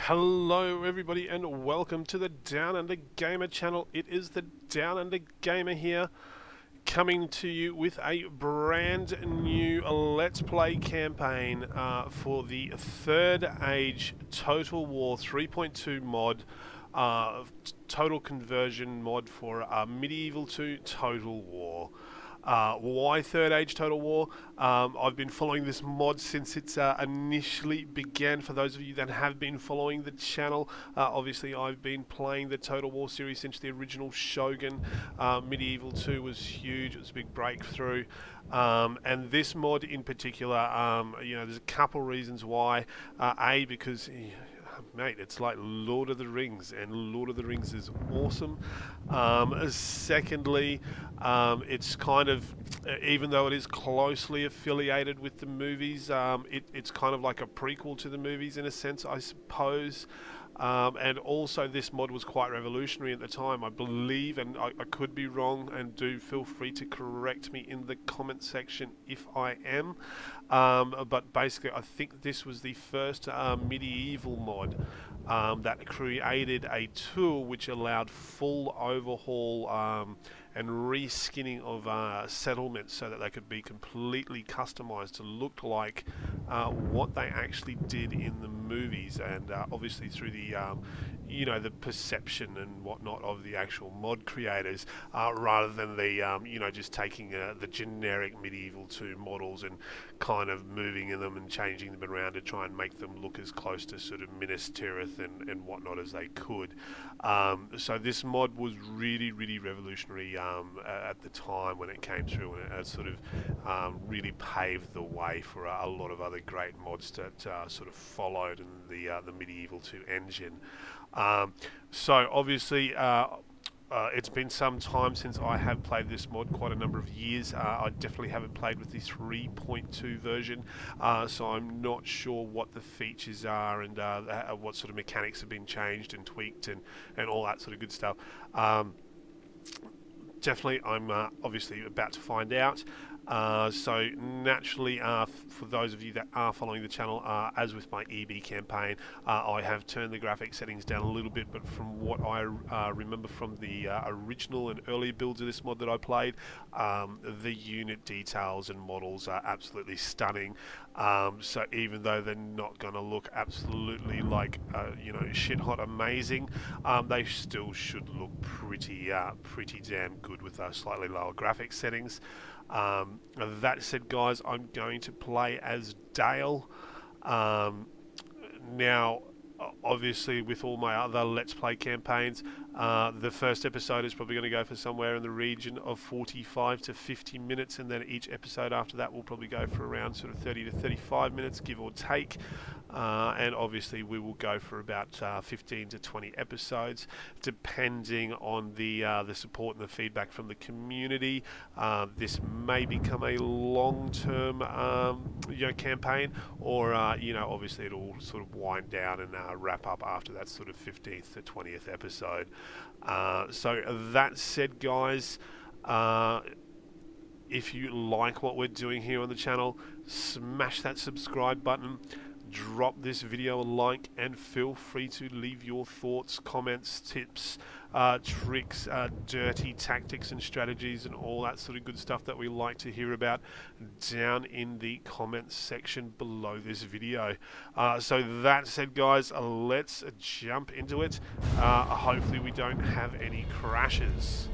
Hello everybody and welcome to the Down Under Gamer channel. It is the Down Under Gamer here, coming to you with a brand new Let's Play campaign for the Third Age Total War 3.2 mod, total conversion mod for Medieval to Total War. Why Third Age Total War? I've been following this mod since it initially began. For those of you that have been following the channel, obviously I've been playing the Total War series since the original Shogun. Medieval 2 was huge, it was a big breakthrough. And this mod in particular, there's a couple reasons why. Because mate, it's like Lord of the Rings, and Lord of the Rings is awesome. Secondly, it's kind of, even though it is closely affiliated with the movies, it's kind of like a prequel to the movies in a sense, I suppose. And also this mod was quite revolutionary at the time, I believe, and I could be wrong, and do feel free to correct me in the comment section if I am. But basically I think this was the first medieval mod that created a tool which allowed full overhaul and reskinning of settlements so that they could be completely customized to look like what they actually did in the movies, and obviously through the the perception and whatnot of the actual mod creators, rather than the just taking the generic Medieval 2 models and kind of moving them and changing them around to try and make them look as close to sort of Minas Tirith and whatnot as they could. So this mod was really revolutionary at the time when it came through, and it sort of really paved the way for a lot of other great mods that sort of followed in the Medieval 2 engine. So obviously it's been some time since I have played this mod, quite a number of years. I definitely haven't played with the 3.2 version, so I'm not sure what the features are and what sort of mechanics have been changed and tweaked and all that sort of good stuff. Definitely I'm obviously about to find out. So naturally, for those of you that are following the channel, as with my EB campaign, I have turned the graphic settings down a little bit, but from what I remember from the original and early builds of this mod that I played, the unit details and models are absolutely stunning. So even though they're not going to look absolutely like shit hot amazing, they still should look pretty damn good with slightly lower graphic settings. That said, guys, I'm going to play as Dale. Now, obviously, with all my other Let's Play campaigns, the first episode is probably going to go for somewhere in the region of 45 to 50 minutes, and then each episode after that will probably go for around sort of 30 to 35 minutes, give or take. And obviously we will go for about 15 to 20 episodes, depending on the support and the feedback from the community. This may become a long-term campaign, or obviously it'll sort of wind down and wrap up after that sort of 15th to 20th episode. So that said, guys, if you like what we're doing here on the channel, smash that subscribe button, drop this video a like, and feel free to leave your thoughts, comments, tips, tricks, dirty tactics and strategies and all that sort of good stuff that we like to hear about down in the comments section below this video. So that said, guys, let's jump into it. Hopefully we don't have any crashes.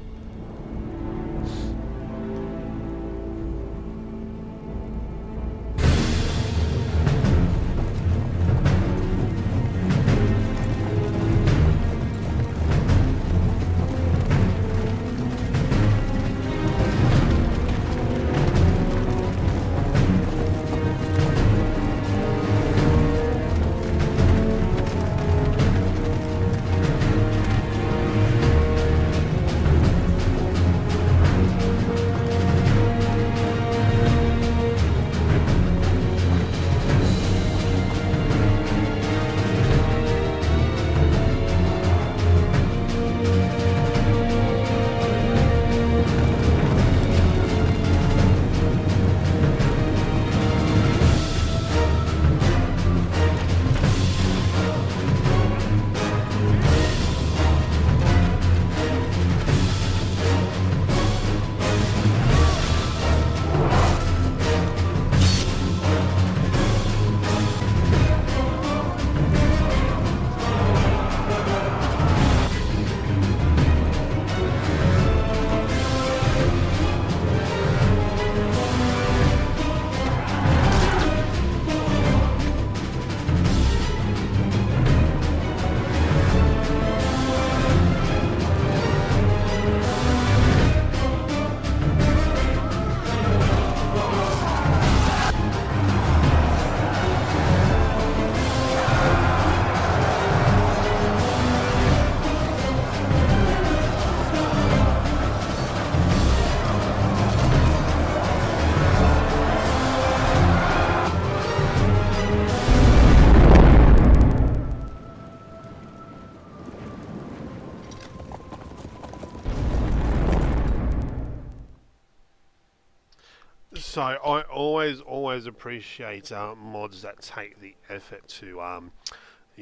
So I always appreciate mods that take the effort to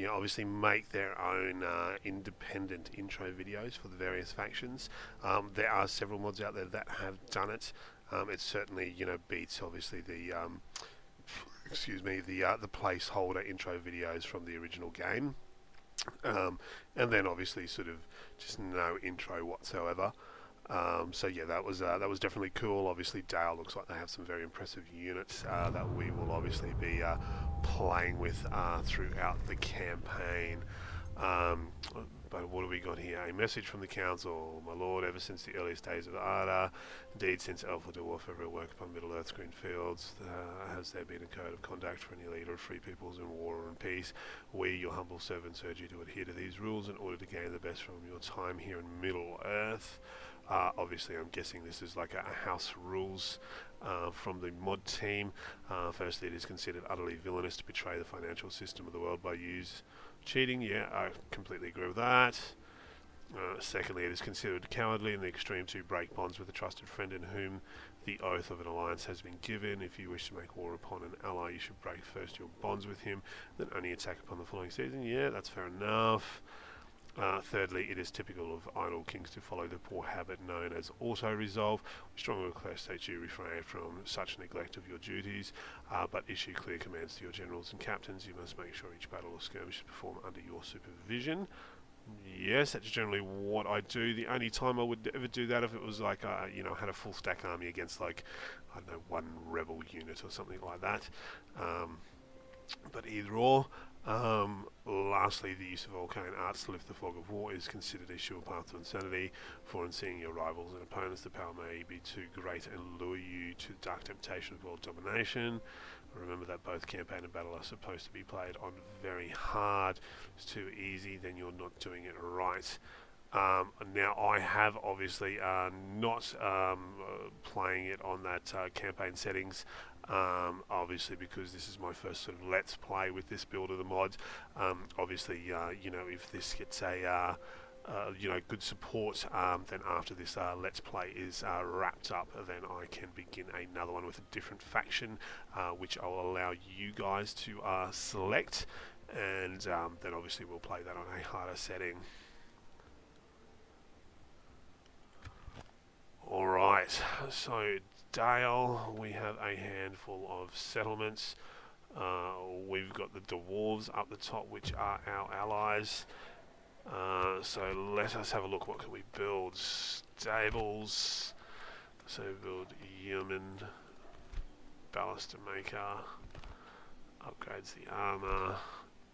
obviously make their own independent intro videos for the various factions. There are several mods out there that have done it. It certainly beats obviously the excuse me the placeholder intro videos from the original game. And then obviously sort of just no intro whatsoever. So yeah, that was definitely cool. Obviously, Dale looks like they have some very impressive units that we will obviously be playing with throughout the campaign. But what do we got here? A message from the council, my lord. Ever since the earliest days of Arda, indeed since Alpha Dwarf ever worked upon Middle Earth's green fields, has there been a code of conduct for any leader of free peoples in war or in peace? We, your humble servants, urge you to adhere to these rules in order to gain the best from your time here in Middle Earth. Obviously, I'm guessing this is like a house rules from the mod team. Firstly, it is considered utterly villainous to betray the financial system of the world by cheating. Yeah, I completely agree with that. Secondly, it is considered cowardly in the extreme to break bonds with a trusted friend in whom the oath of an alliance has been given. If you wish to make war upon an ally, you should break first your bonds with him, then only attack upon the following season. Yeah, that's fair enough. Thirdly, it is typical of idle kings to follow the poor habit known as auto-resolve. We strongly request that you refrain from such neglect of your duties, but issue clear commands to your generals and captains. You must make sure each battle or skirmish is performed under your supervision. Yes, that's generally what I do. The only time I would ever do that if it was like, I had a full stack army against like, I don't know, one rebel unit or something like that. But either or. Lastly, the use of arcane arts to lift the fog of war is considered a sure path to insanity, for in seeing your rivals and opponents, the power may be too great and lure you to the dark temptation of world domination. Remember that both campaign and battle are supposed to be played on very hard. If it's too easy, then you're not doing it right. Now I have obviously not playing it on that campaign settings, obviously because this is my first sort of let's play with this build of the mods. Obviously, if this gets a good support, then after this let's play is wrapped up, then I can begin another one with a different faction, which I'll allow you guys to select, and then obviously we'll play that on a harder setting. Alright, so Dale, we have a handful of settlements. We've got the dwarves up the top, which are our allies. So let us have a look. What can we build? Stables. So build yeoman, ballista maker, upgrades the armor,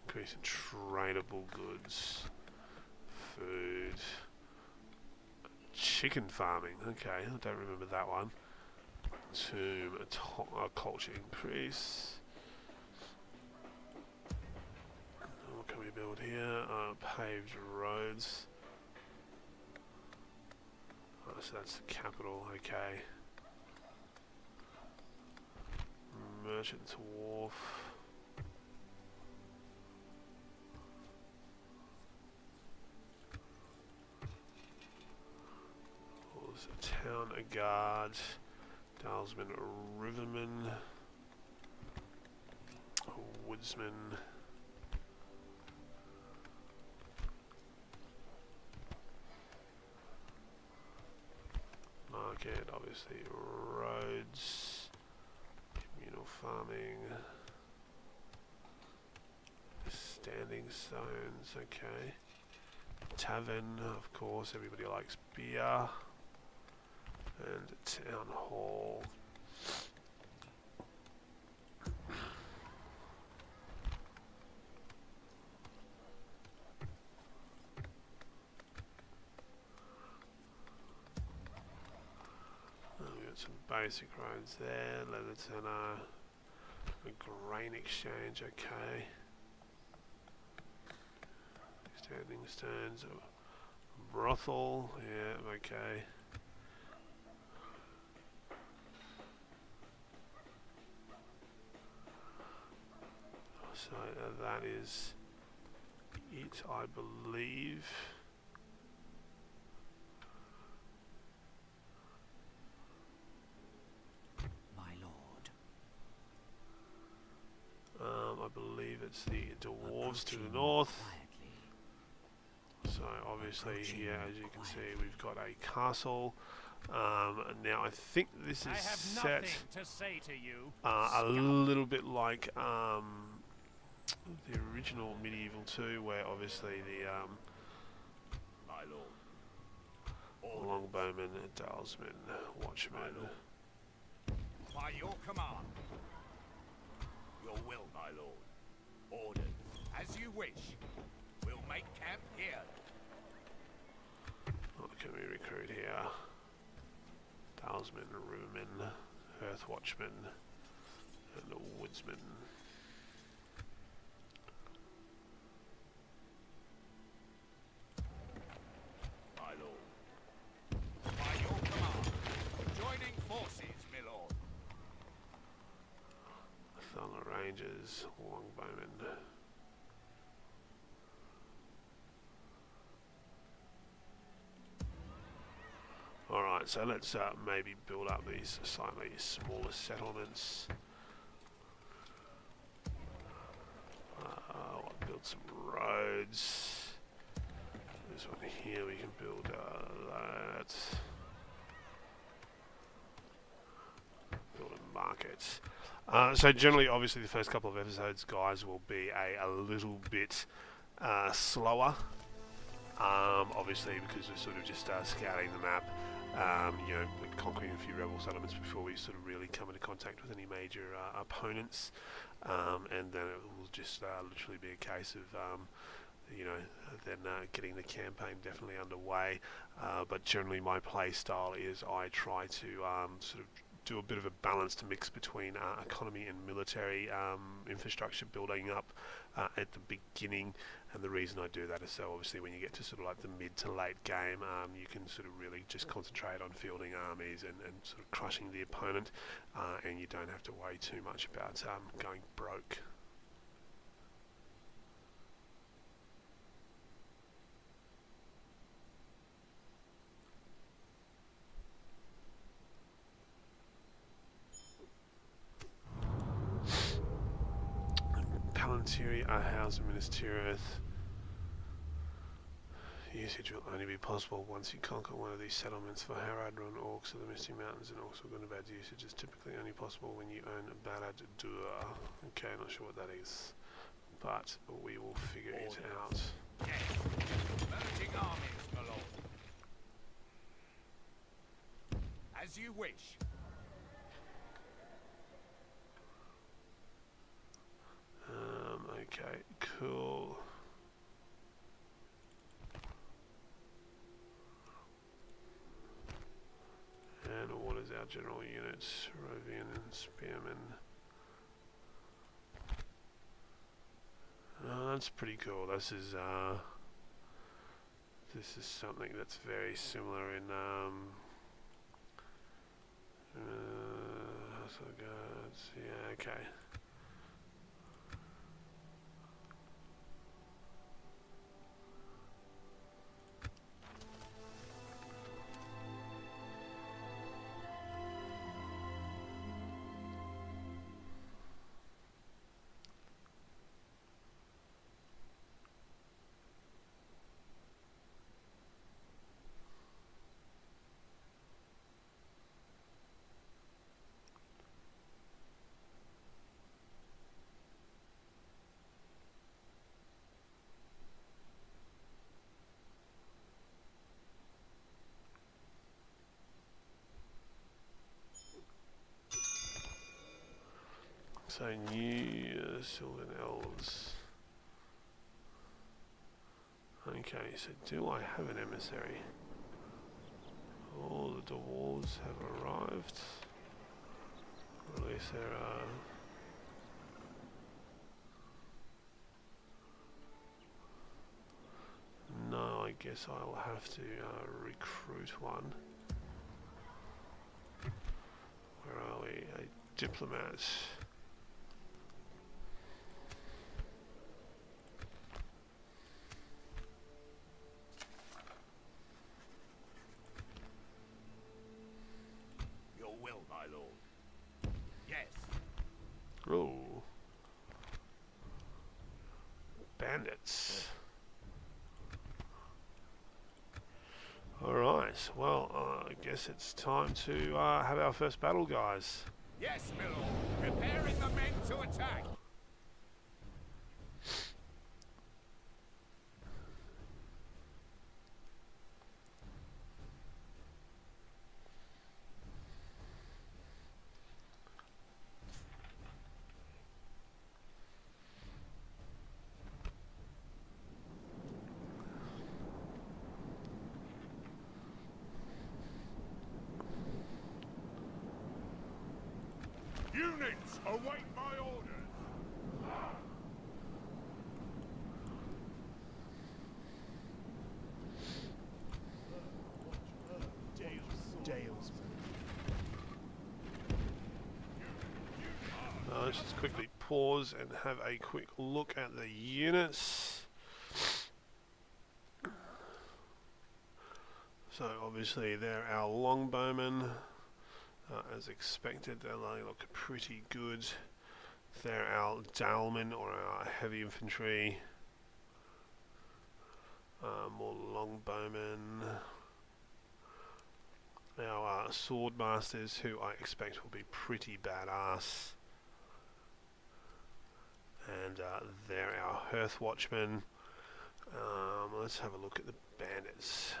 increase in tradable goods, food, chicken farming. Okay, I don't remember that one. Tomb, a culture increase. What can we build here? Paved roads. So that's the capital. Okay. Merchant's wharf. Town a guard, Dalesman a riverman, a woodsman, market, obviously roads, communal farming, standing stones, okay, tavern, of course, everybody likes beer. And town hall. We got some basic roads there. Leather Tenor, a grain exchange. Okay. Standing stones. A brothel. Yeah. Okay. So that is it, I believe. My lord. That's the dwarves to the north. So obviously here, as you can see, we've got a castle. Now I think this is set a little bit like the original Medieval 2, where obviously the longbowmen, dalesmen, watchmen. By your command. Your will, my lord. Ordered. As you wish. We'll make camp here. What can we recruit here? Dalesmen, rivermen, earth watchmen, and the woodsmen. My lord. By your command. Joining forces, my lord. Thunder Rangers, longbowmen. Alright, so let's maybe build up these slightly smaller settlements. Build some roads. This one here we can build that. Build a market. So generally, obviously, the first couple of episodes, guys, will be a little bit slower. Obviously, because we're sort of just scouting the map, you know, conquering a few rebel settlements before we sort of really come into contact with any major opponents, and then it will just literally be a case of, you know, then getting the campaign definitely underway. But generally, my play style is I try to sort of do a bit of a balanced mix between economy and military infrastructure building up at the beginning. And the reason I do that is so obviously when you get to sort of like the mid to late game, you can sort of really just concentrate on fielding armies and sort of crushing the opponent, and you don't have to worry too much about going broke. Palantiria, House of Ministerieth. Usage will only be possible once you conquer one of these settlements. For Haradron, Orcs of the Misty Mountains, and Orcs of Gunabad's usage is typically only possible when you own Balad Dur. Okay, not sure what that is, but we will figure it out. Yes. Merging armies, my lord. As you wish. Okay, cool. And what is our general units? Rovian and Spearmen. That's pretty cool. This is something that's very similar in Household Guards. Yeah, okay. So new Sylvan Elves. Okay, so do I have an emissary? All the dwarves have arrived. Or at least there are. No, I guess I will have to recruit one. Where are we? A diplomat. Your will, my lord. Yes. Oh. bandits. Alright, well, I guess it's time to have our first battle, guys. Yes, my lord. Preparing the men to attack. Units, await my orders. Let's just quickly pause and have a quick look at the units. So obviously they're our longbowmen, as expected. They look pretty good. They're our Dalmen, or our heavy infantry. More longbowmen. Our sword masters, who I expect will be pretty badass. And they're our hearth watchmen. Let's have a look at the bandits.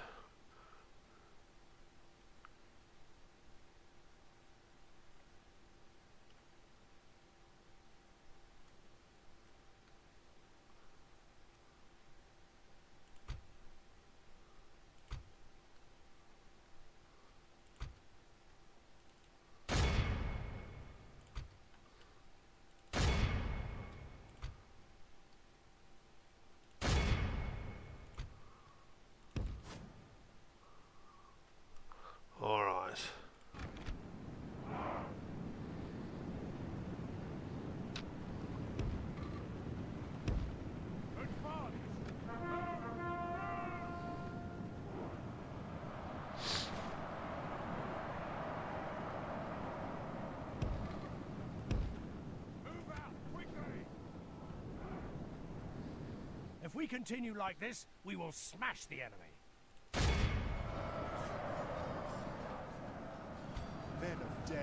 Alright. If we continue like this, we will smash the enemy. Men of Dale.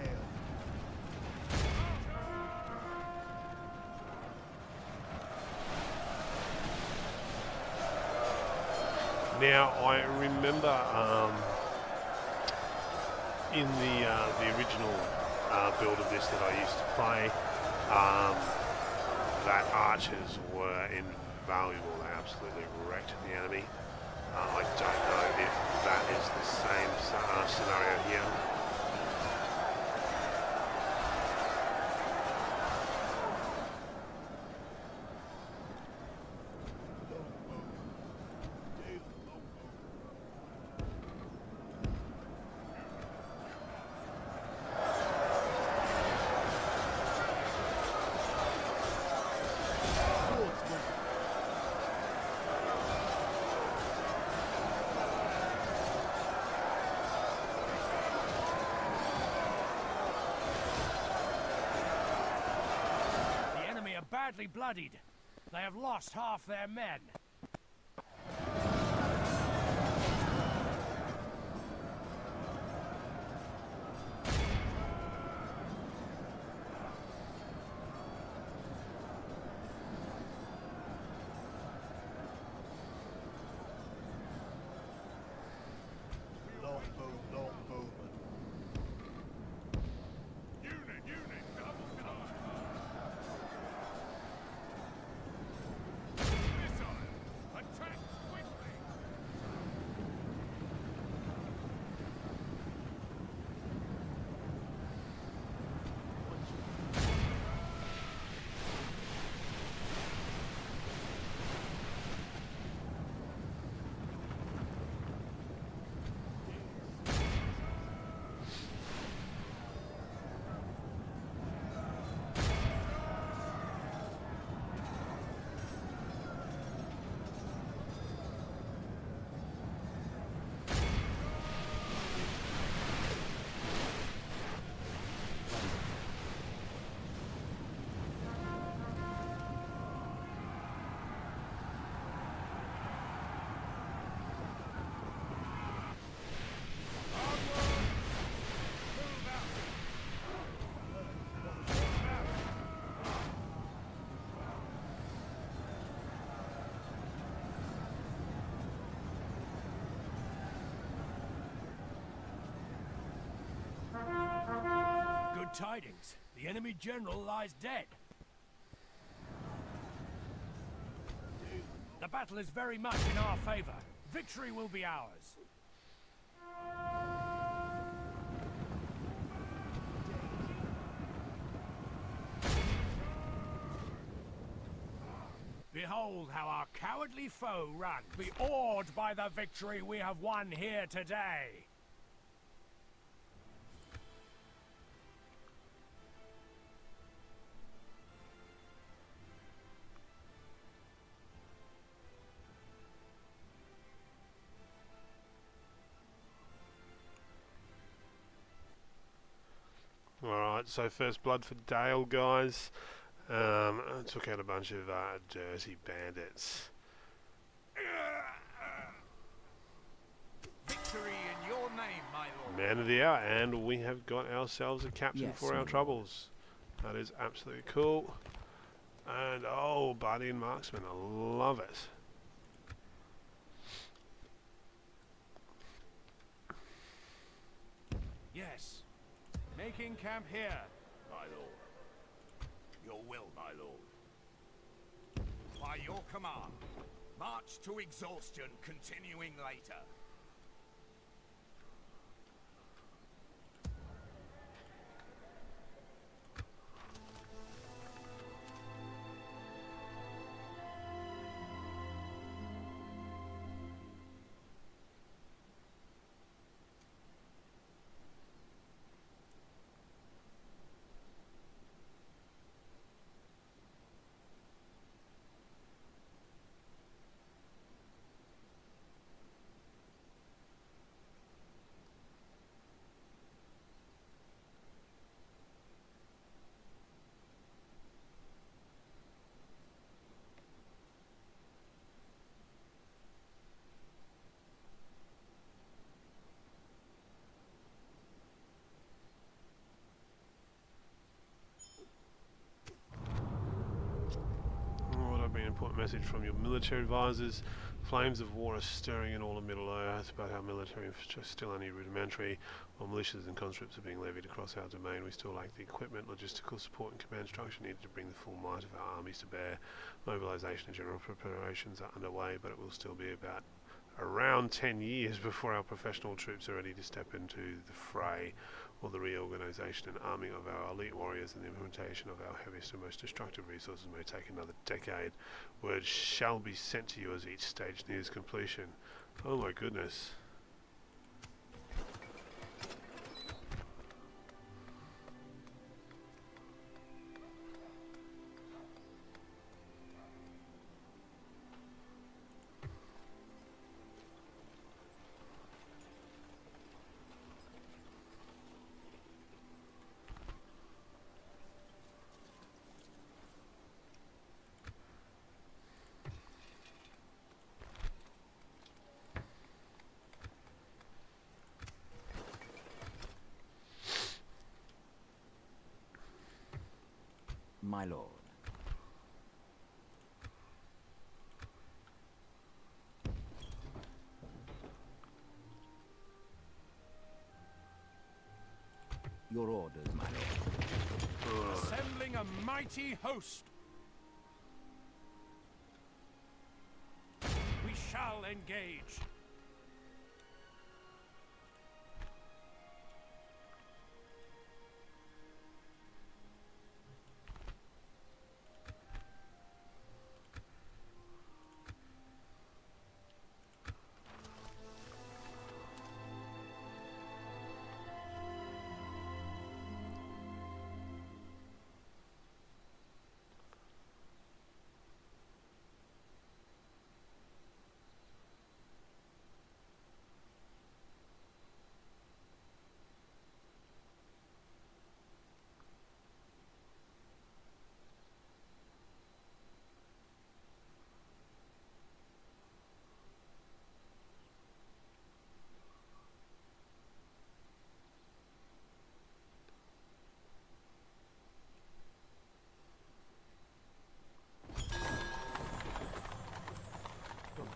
Now I remember in the original build of this that I used to play, that archers were invaluable. They absolutely wrecked the enemy. I don't know if that is the same scenario here. Badly bloodied. They have lost half their men. Good tidings. The enemy general lies dead. The battle is very much in our favor. Victory will be ours. Behold how our cowardly foe run, be awed by the victory we have won here today. Alright, so first blood for Dale, guys. I took out a bunch of dirty bandits. Victory in your name, my lord. Man of the hour, and we have got ourselves a captain Yes, for my our lord. troubles. That is absolutely cool. And oh, buddy and marksman, I love it. Yes. Making camp here. My lord. Your will, my lord. By your command, march to exhaustion, continuing later. What have been an important message from your military advisors. Flames of war are stirring in all of Middle Earth, but our military infrastructure is still only rudimentary. While militias and conscripts are being levied across our domain, we still lack the equipment, logistical support and command structure needed to bring the full might of our armies to bear. Mobilisation and general preparations are underway, but it will still be about around 10 years before our professional troops are ready to step into the fray, while the reorganisation and arming of our elite warriors and the implementation of our heaviest and most destructive resources may take another decade. Word shall be sent to you as each stage nears completion. Oh my goodness. My lord. Your orders, my lord. Assembling a mighty host. We shall engage.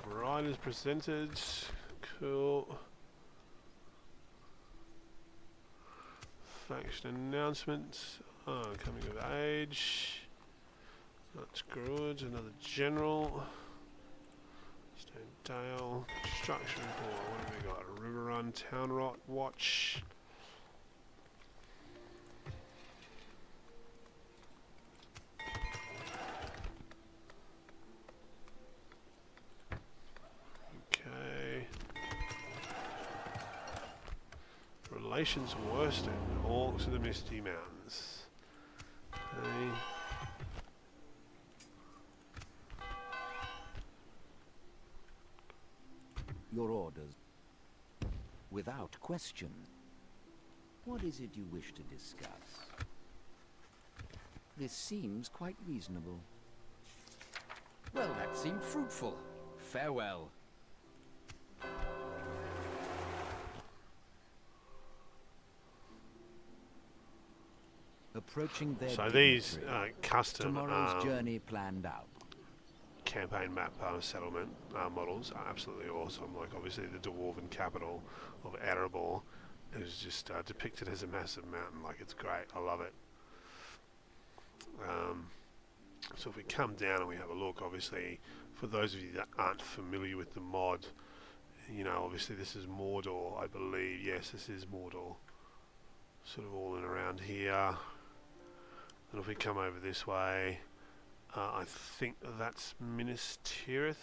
Bride is presented. Cool. Faction announcements. Oh, coming of age. That's good. Another general. Stone Dale. Construction board. What have we got? River Run, Town Rot Watch. Okay. Relations worsened. Orcs of the Misty Mountains. Okay. Your orders. Without question. What is it you wish to discuss? This seems quite reasonable. Well, that seemed fruitful. Farewell. Approaching their So these dignitary. custom Tomorrow's journey planned out. campaign map settlement models are absolutely awesome. Like obviously the dwarven capital of Erebor is just depicted as a massive mountain. Like it's great. I love it. So if we come down and we have a look, obviously for those of you that aren't familiar with the mod, you know, obviously this is Mordor, I believe. Yes, this is Mordor. Sort of all in around here. And if we come over this way, I think that's Minas Tirith.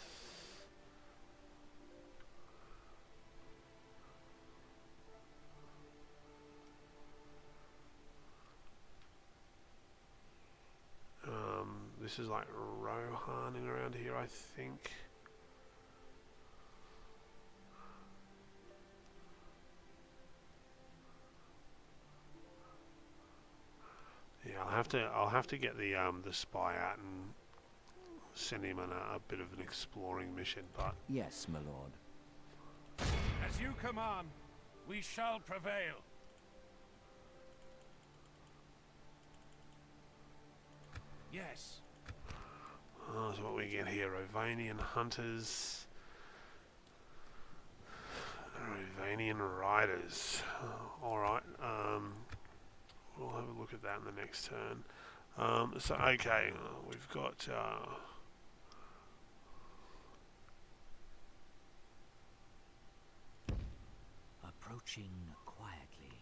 This is like Rohan in around here, I think. Yeah, I'll have to get the spy out and send him on a bit of an exploring mission, but Yes, my lord. As you command, we shall prevail. Yes. oh, so what we get here, Rovanian hunters, Rovanian riders. All right, we'll have a look at that in the next turn. So okay, we've got. Approaching quietly.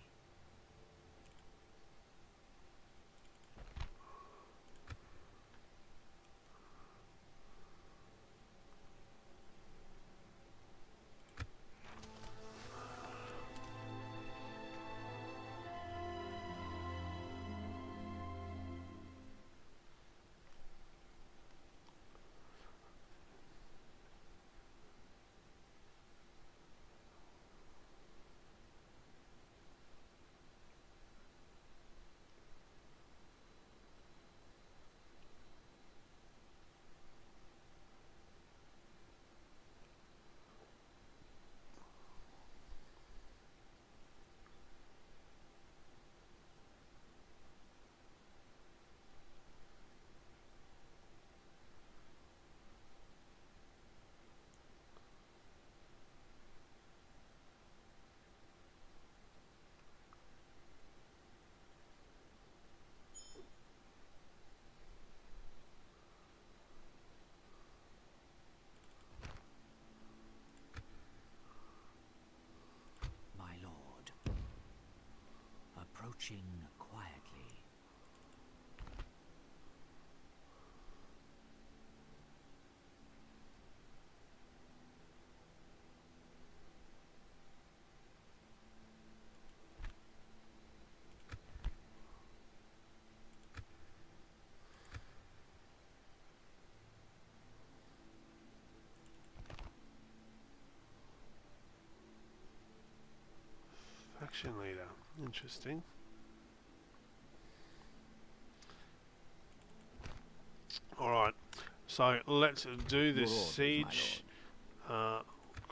My lord. Approaching quietly. Faction leader, interesting. Alright, so let's do this Your orders, siege.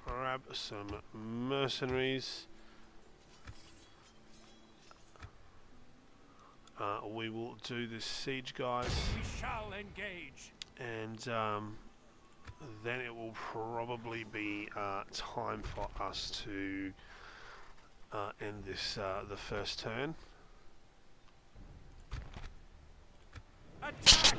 Grab some mercenaries. We will do this siege, guys, We shall engage. and then it will probably be time for us to end this the first turn. Attack!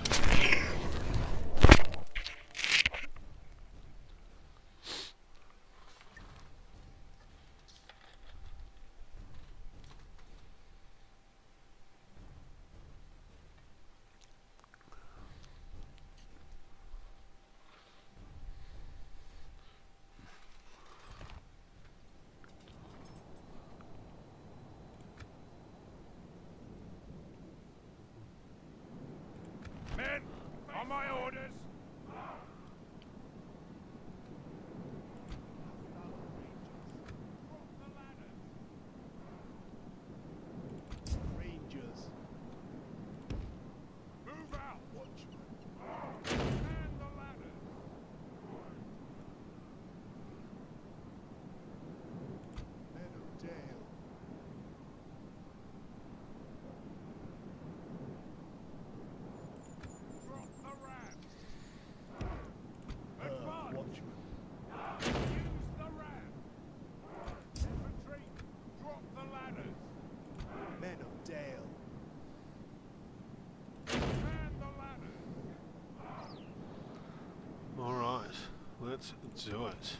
Men, on my orders. Rangers. Move out. Watchmen. Man the ladders. Men of Dale. Drop the ram. Advance. Watchmen. Use the ram. Infantry, drop the ladders. Men of Dale. Man the ladders. All right, let's do it.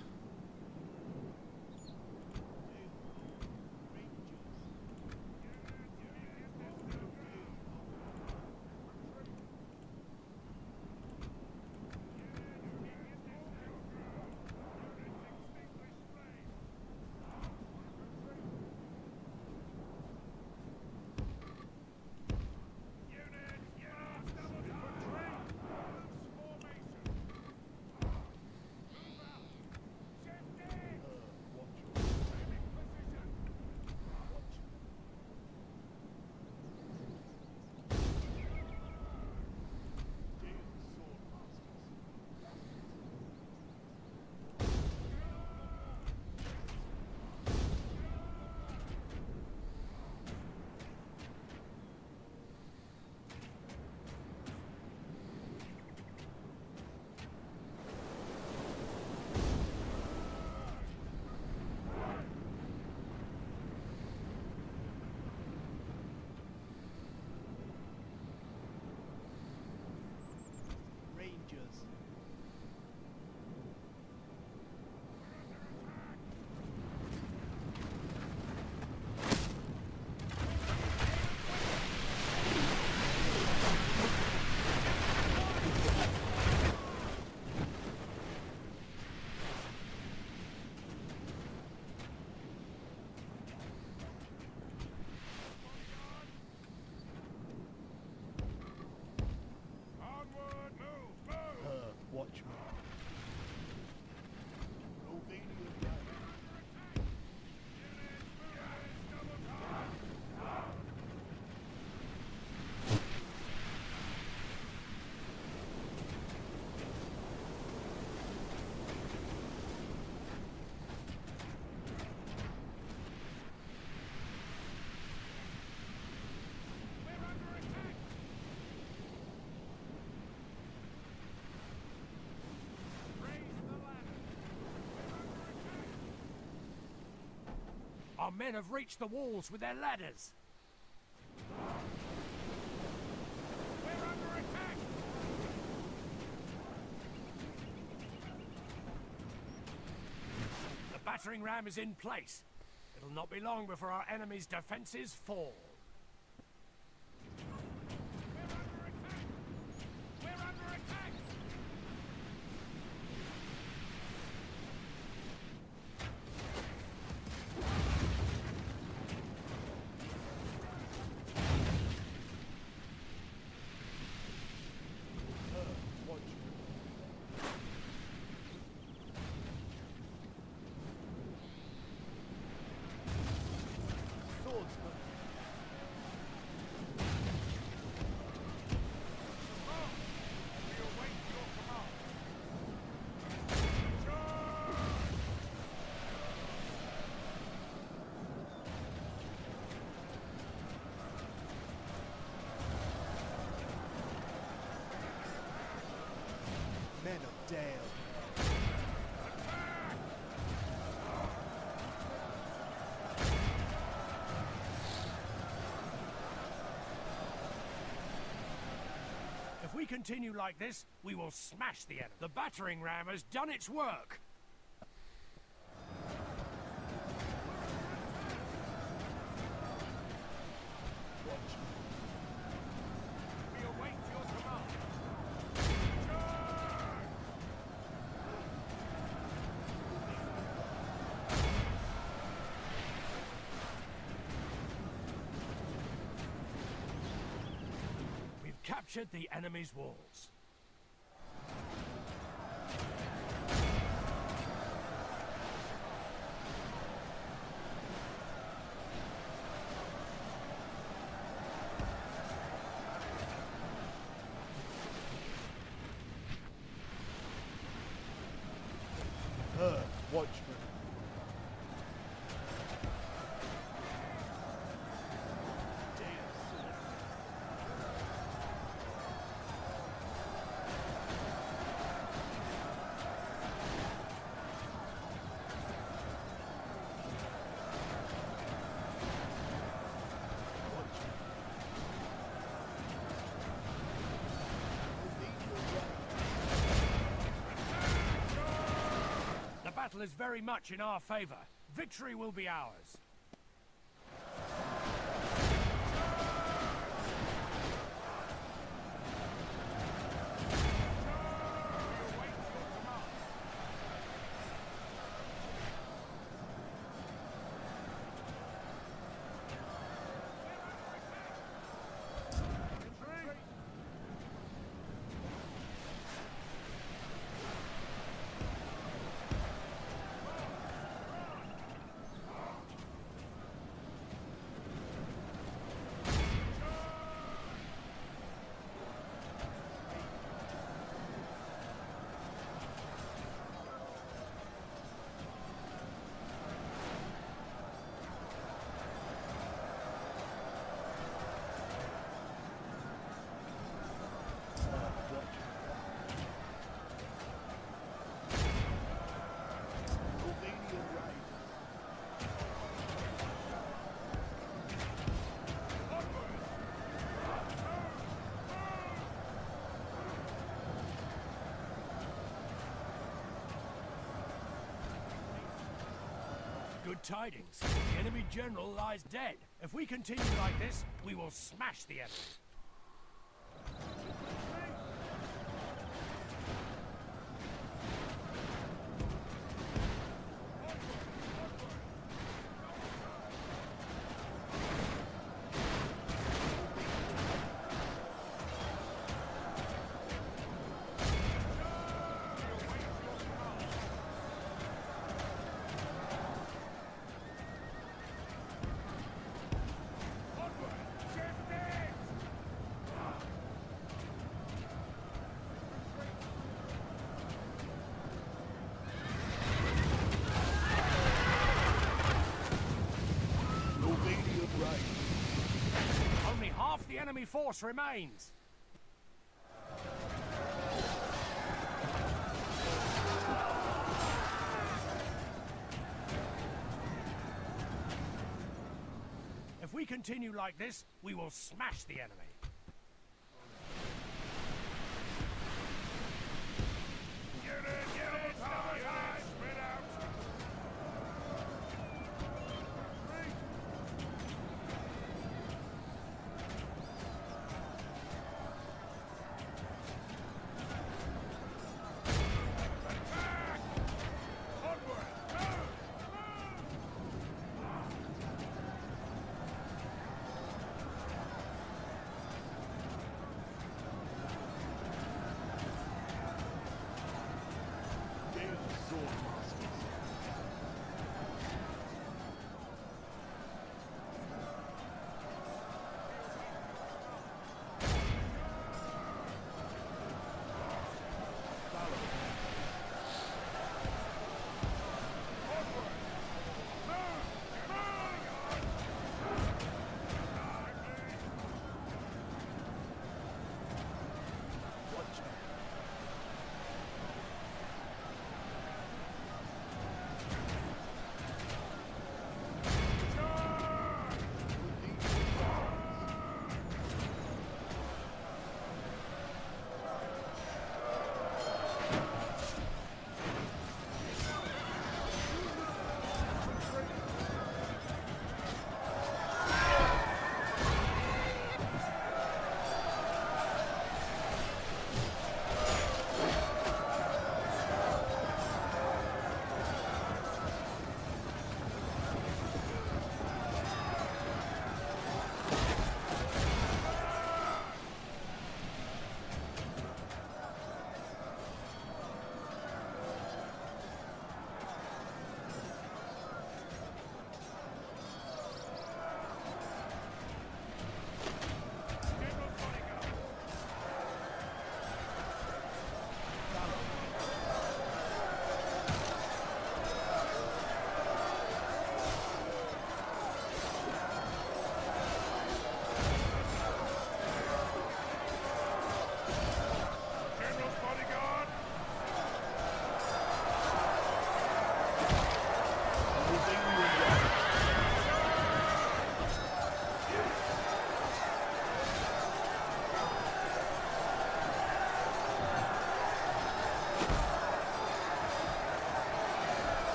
Rangers. Onward, move. Watchmen. Rovanian Knight. Our men have reached the walls with their ladders. We're under attack. The battering ram is in place. It'll not be long before our enemy's defenses fall. We're under attack. Swordsman. continue like this, we will smash the enemy. The battering ram has done its work. We await your command. We've captured the enemy's walls. Watchman. The battle is very much in our favor. Victory will be ours. Good tidings. The enemy general lies dead. If we continue like this, we will smash the enemy. Only half the enemy force remains. If we continue like this, we will smash the enemy.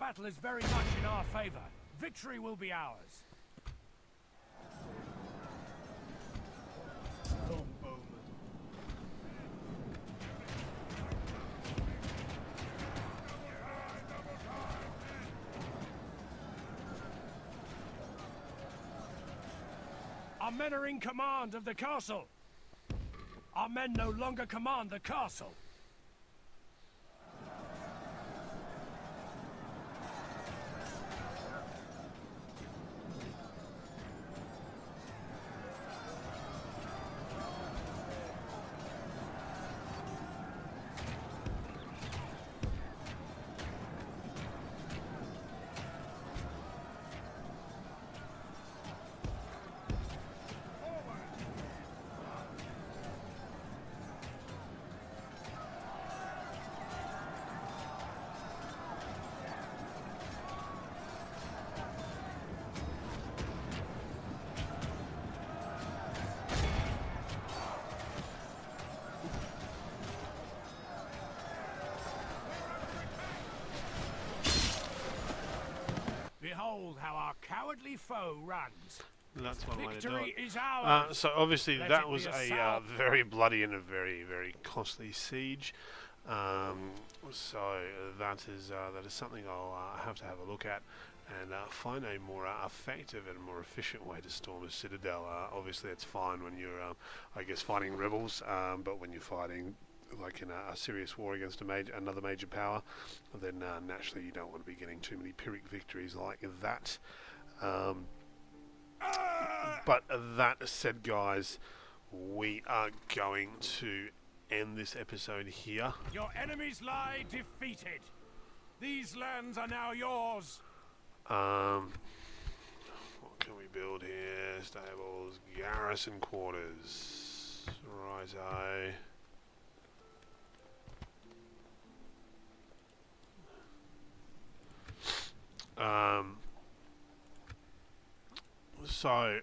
battle is very much in our favor. Victory will be ours. Longbowman. Our men are in command of the castle. Our men no longer command the castle. Behold how our cowardly foe runs. That's one way to do Victory it. is ours. So obviously Let that it be was a a sound. very bloody and a very, very costly siege. So that is something I'll have to have a look at and find a more effective and more efficient way to storm a citadel. Obviously it's fine when you're, I guess, fighting rebels, but when you're fighting like in a serious war against another major power, then naturally you don't want to be getting too many Pyrrhic victories like that. But that said, guys, we are going to end this episode here. Your enemies lie defeated. These lands are now yours. What can we build here? Stables, garrison quarters. Righto. So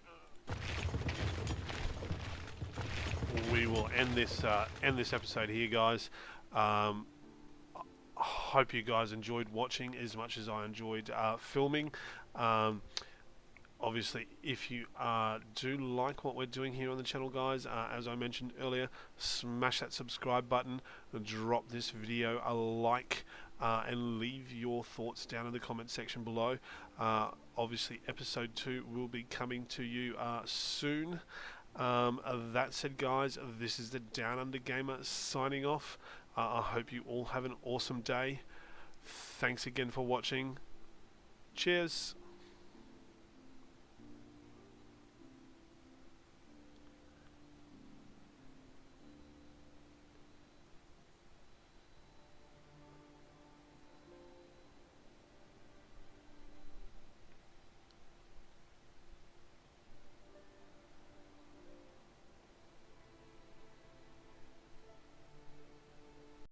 we will end this episode here, guys. Hope you guys enjoyed watching as much as I enjoyed filming. Obviously, if you do like what we're doing here on the channel, guys, as I mentioned earlier, smash that subscribe button, drop this video a like, and leave your thoughts down in the comment section below. Obviously, episode 2 will be coming to you soon. That said, guys, this is the Down Under Gamer signing off. I hope you all have an awesome day. Thanks again for watching. Cheers.